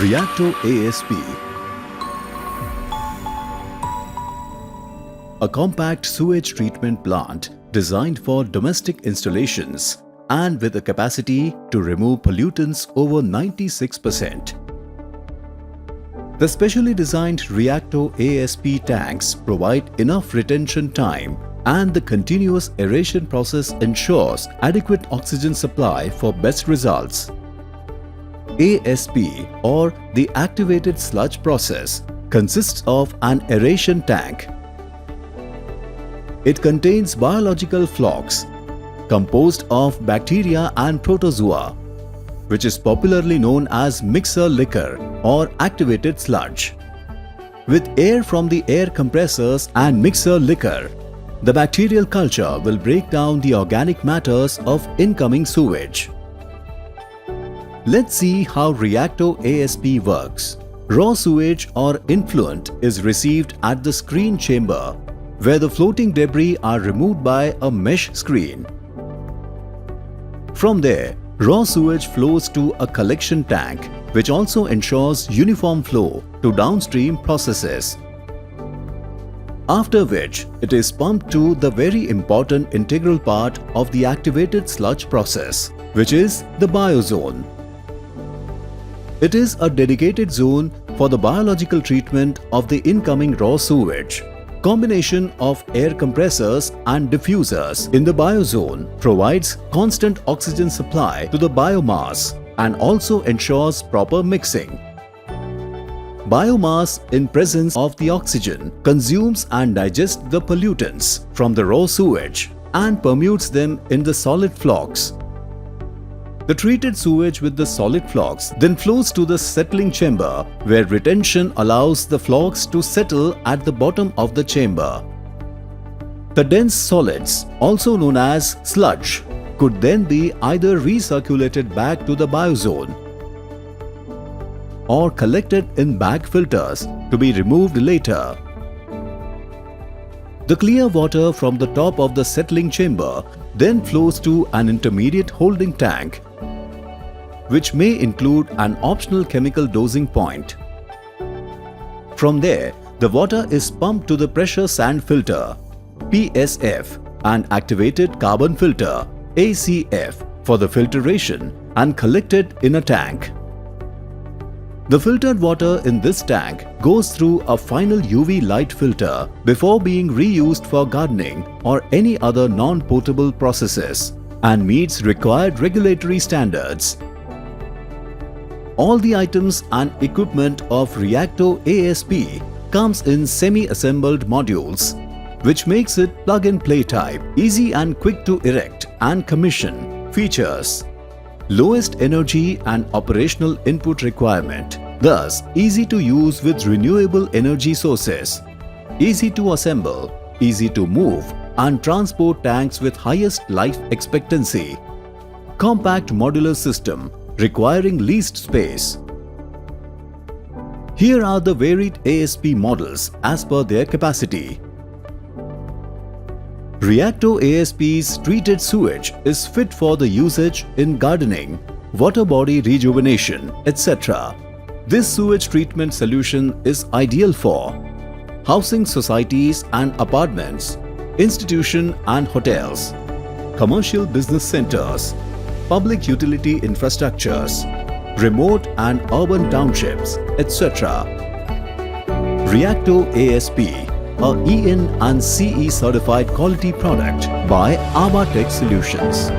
Reacto ASP, a compact sewage treatment plant designed for domestic installations and with a capacity to remove pollutants over 96%. The specially designed Reacto ASP tanks provide enough retention time, and the continuous aeration process ensures adequate oxygen supply for best results. ASP, or the Activated Sludge Process, consists of an aeration tank. It contains biological flocks composed of bacteria and protozoa, which is popularly known as mixer liquor or activated sludge. With air from the air compressors and mixer liquor, the bacterial culture will break down the organic matters of incoming sewage. Let's see how Reacto ASP works. Raw sewage or influent is received at the screen chamber, where the floating debris are removed by a mesh screen. From there, raw sewage flows to a collection tank, which also ensures uniform flow to downstream processes. After which, it is pumped to the very important integral part of the activated sludge process, which is the biozone. It is a dedicated zone for the biological treatment of the incoming raw sewage. Combination of air compressors and diffusers in the biozone provides constant oxygen supply to the biomass and also ensures proper mixing. Biomass in presence of the oxygen consumes and digests the pollutants from the raw sewage and permutes them in the solid flocks. The treated sewage with the solid flocks then flows to the settling chamber, where retention allows the flocks to settle at the bottom of the chamber. The dense solids, also known as sludge, could then be either recirculated back to the biozone or collected in bag filters to be removed later. The clear water from the top of the settling chamber then flows to an intermediate holding tank, which may include an optional chemical dosing point. From there, the water is pumped to the pressure sand filter (PSF) and activated carbon filter (ACF) for the filtration and collected in a tank. The filtered water in this tank goes through a final UV light filter before being reused for gardening or any other non-potable processes and meets required regulatory standards. All the items and equipment of Reacto ASP comes in semi-assembled modules, which makes it plug-and-play type, easy and quick to erect and commission. Features: lowest energy and operational input requirement, thus easy to use with renewable energy sources, easy to assemble, easy to move and transport tanks with highest life expectancy, compact modular system requiring least space. Here are the varied ASP models as per their capacity. Reacto ASP's treated sewage is fit for the usage in gardening, water body rejuvenation, etc. This sewage treatment solution is ideal for housing societies and apartments, institution and hotels, commercial business centers, public utility infrastructures, remote and urban townships, etc. Reacto ASP, a EN and CE certified quality product by Awatech Solutions.